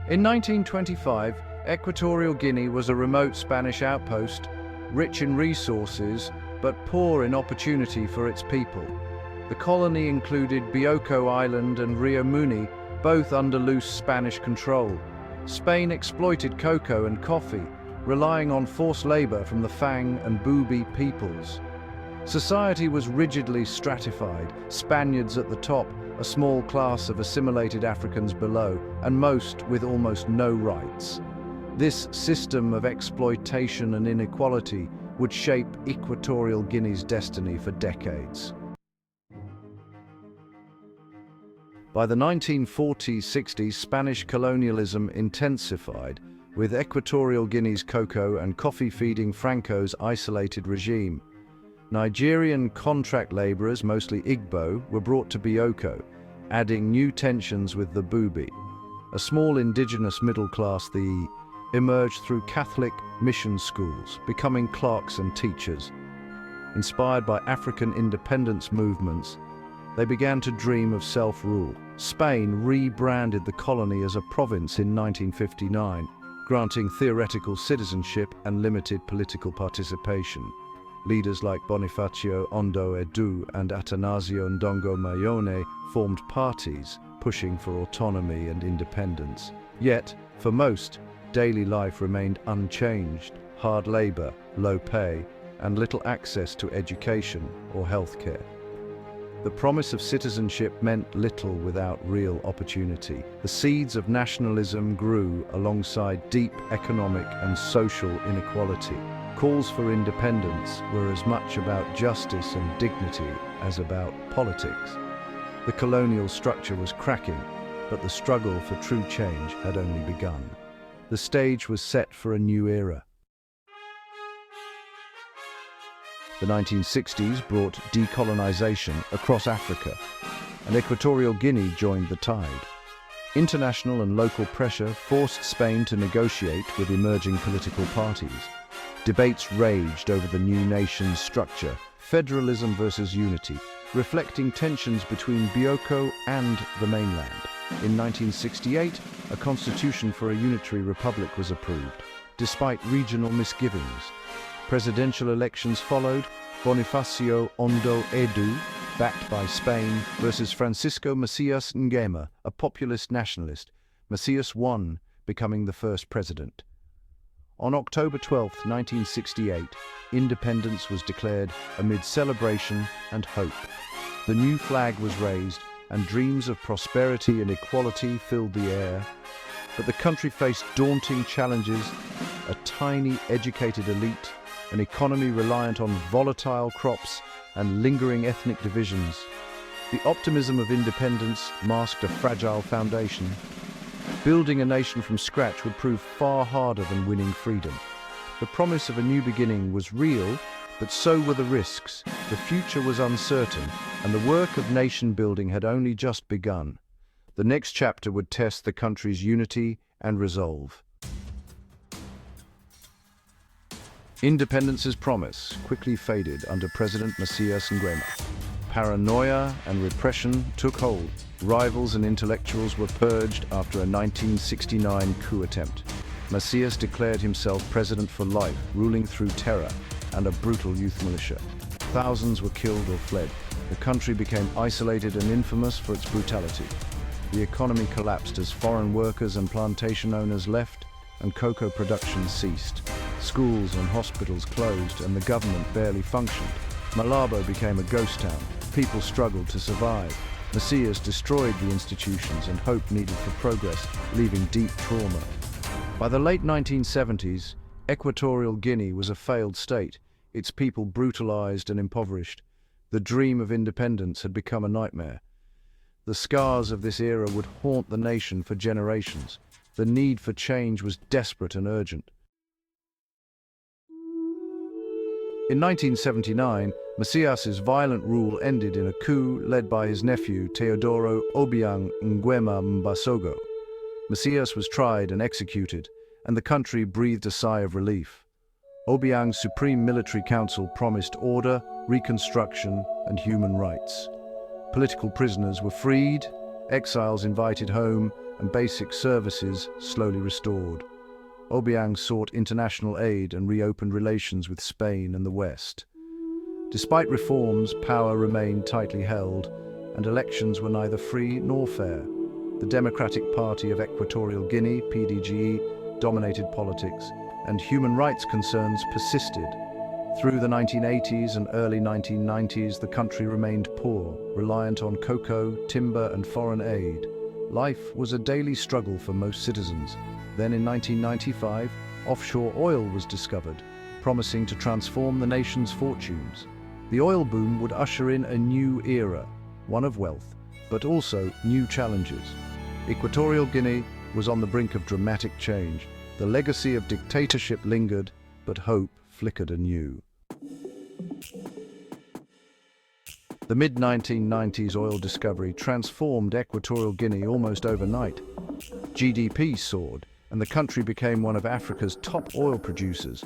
In 1925, Equatorial Guinea was a remote Spanish outpost, rich in resources but poor in opportunity for its people. The colony included Bioko Island and Rio Muni, both under loose Spanish control. Spain exploited cocoa and coffee, relying on forced labor from the Fang and Bubi peoples. Society was rigidly stratified, Spaniards at the top, a small class of assimilated Africans below, and most with almost no rights. This system of exploitation and inequality would shape Equatorial Guinea's destiny for decades. By the 1940s-60s, Spanish colonialism intensified, with Equatorial Guinea's cocoa and coffee feeding Franco's isolated regime. Nigerian contract laborers, mostly Igbo, were brought to Bioko, adding new tensions with the Bubi. A small indigenous middle class, the emerged through Catholic mission schools, becoming clerks and teachers. Inspired by African independence movements, they began to dream of self-rule. Spain rebranded the colony as a province in 1959, granting theoretical citizenship and limited political participation. Leaders like Bonifacio Ondo Edu and Atanasio Ndongo Mayone formed parties, pushing for autonomy and independence. Yet, for most, daily life remained unchanged: hard labor, low pay, and little access to education or healthcare. The promise of citizenship meant little without real opportunity. The seeds of nationalism grew alongside deep economic and social inequality. Calls for independence were as much about justice and dignity as about politics. The colonial structure was cracking, but the struggle for true change had only begun. The stage was set for a new era. The 1960s brought decolonization across Africa, and Equatorial Guinea joined the tide. International and local pressure forced Spain to negotiate with emerging political parties. Debates raged over the new nation's structure, federalism versus unity, reflecting tensions between Bioko and the mainland. In 1968, a constitution for a unitary republic was approved, despite regional misgivings. Presidential elections followed: Bonifacio Ondo Edu, backed by Spain, versus Francisco Macías Nguema, a populist nationalist. Macías won, becoming the first president. On October 12, 1968, independence was declared amid celebration and hope. The new flag was raised, and dreams of prosperity and equality filled the air. But the country faced daunting challenges: a tiny, educated elite, an economy reliant on volatile crops, and lingering ethnic divisions. The optimism of independence masked a fragile foundation. Building a nation from scratch would prove far harder than winning freedom. The promise of a new beginning was real, but so were the risks. The future was uncertain, and the work of nation building had only just begun. The next chapter would test the country's unity and resolve. Independence's promise quickly faded under President Macías Nguema. Paranoia and repression took hold. Rivals and intellectuals were purged after a 1969 coup attempt. Macías declared himself president for life, ruling through terror and a brutal youth militia. Thousands were killed or fled. The country became isolated and infamous for its brutality. The economy collapsed as foreign workers and plantation owners left, and cocoa production ceased. Schools and hospitals closed, and the government barely functioned. Malabo became a ghost town. People struggled to survive. Macías destroyed the institutions and hope needed for progress, leaving deep trauma. By the late 1970s, Equatorial Guinea was a failed state, its people brutalized and impoverished. The dream of independence had become a nightmare. The scars of this era would haunt the nation for generations. The need for change was desperate and urgent. In 1979, Macías's violent rule ended in a coup led by his nephew Teodoro Obiang Nguema Mbasogo. Macías was tried and executed, and the country breathed a sigh of relief. Obiang's Supreme Military Council promised order, reconstruction, and human rights. Political prisoners were freed, exiles invited home, and basic services slowly restored. Obiang sought international aid and reopened relations with Spain and the West. Despite reforms, power remained tightly held, and elections were neither free nor fair. The Democratic Party of Equatorial Guinea, PDGE, dominated politics, and human rights concerns persisted. Through the 1980s and early 1990s, the country remained poor, reliant on cocoa, timber, and foreign aid. Life was a daily struggle for most citizens. Then in 1995, offshore oil was discovered, promising to transform the nation's fortunes. The oil boom would usher in a new era, one of wealth, but also new challenges. Equatorial Guinea was on the brink of dramatic change. The legacy of dictatorship lingered, but hope flickered anew. The mid-1990s oil discovery transformed Equatorial Guinea almost overnight. GDP soared, and the country became one of Africa's top oil producers.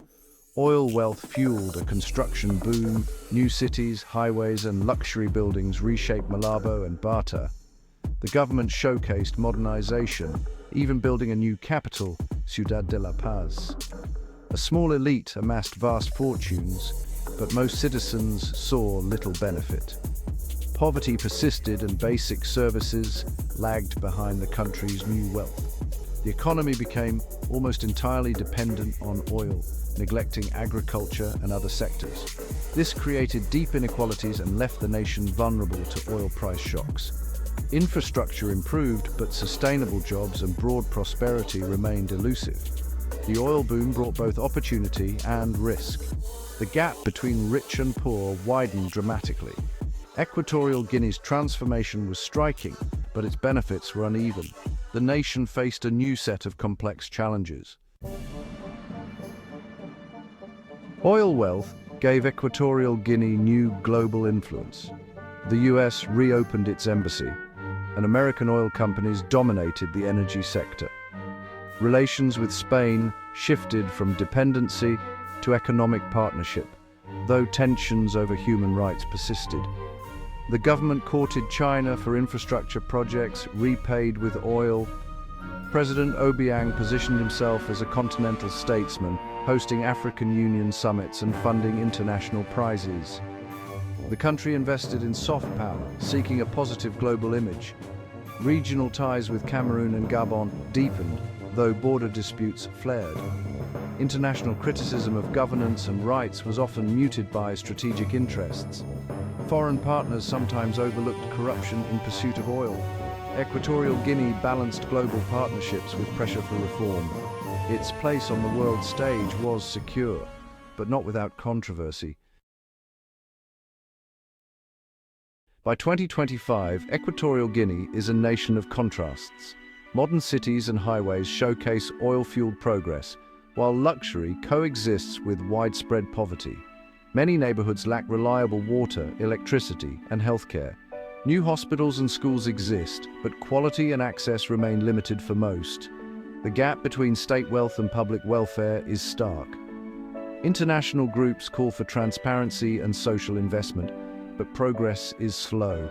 Oil wealth fueled a construction boom. New cities, highways, and luxury buildings reshaped Malabo and Bata. The government showcased modernization, even building a new capital, Ciudad de la Paz. A small elite amassed vast fortunes, but most citizens saw little benefit. Poverty persisted and basic services lagged behind the country's new wealth. The economy became almost entirely dependent on oil, neglecting agriculture and other sectors. This created deep inequalities and left the nation vulnerable to oil price shocks. Infrastructure improved, but sustainable jobs and broad prosperity remained elusive. The oil boom brought both opportunity and risk. The gap between rich and poor widened dramatically. Equatorial Guinea's transformation was striking, but its benefits were uneven. The nation faced a new set of complex challenges. Oil wealth gave Equatorial Guinea new global influence. The US reopened its embassy, and American oil companies dominated the energy sector. Relations with Spain shifted from dependency to economic partnership, though tensions over human rights persisted. The government courted China for infrastructure projects, repaid with oil. President Obiang positioned himself as a continental statesman, hosting African Union summits and funding international prizes. The country invested in soft power, seeking a positive global image. Regional ties with Cameroon and Gabon deepened, though border disputes flared. International criticism of governance and rights was often muted by strategic interests. Foreign partners sometimes overlooked corruption in pursuit of oil. Equatorial Guinea balanced global partnerships with pressure for reform. Its place on the world stage was secure, but not without controversy. By 2025, Equatorial Guinea is a nation of contrasts. Modern cities and highways showcase oil-fueled progress, while luxury coexists with widespread poverty. Many neighborhoods lack reliable water, electricity, and healthcare. New hospitals and schools exist, but quality and access remain limited for most. The gap between state wealth and public welfare is stark. International groups call for transparency and social investment, but progress is slow.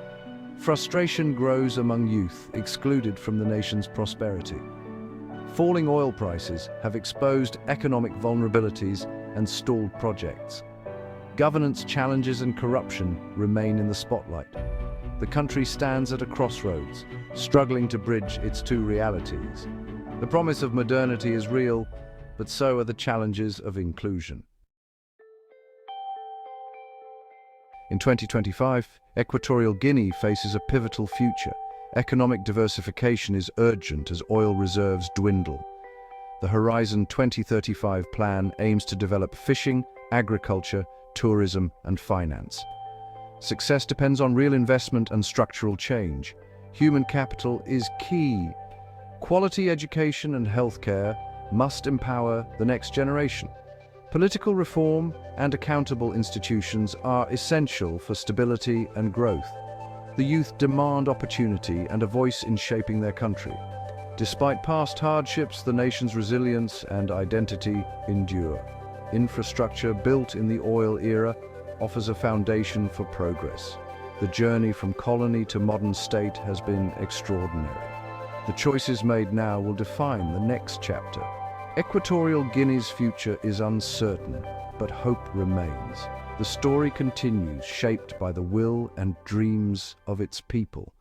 Frustration grows among youth, excluded from the nation's prosperity. Falling oil prices have exposed economic vulnerabilities and stalled projects. Governance challenges and corruption remain in the spotlight. The country stands at a crossroads, struggling to bridge its two realities. The promise of modernity is real, but so are the challenges of inclusion. In 2025, Equatorial Guinea faces a pivotal future. Economic diversification is urgent as oil reserves dwindle. The Horizon 2035 plan aims to develop fishing, agriculture, tourism, and finance. Success depends on real investment and structural change. Human capital is key. Quality education and healthcare must empower the next generation. Political reform and accountable institutions are essential for stability and growth. The youth demand opportunity and a voice in shaping their country. Despite past hardships, the nation's resilience and identity endure. Infrastructure built in the oil era offers a foundation for progress. The journey from colony to modern state has been extraordinary. The choices made now will define the next chapter. Equatorial Guinea's future is uncertain, but hope remains. The story continues, shaped by the will and dreams of its people.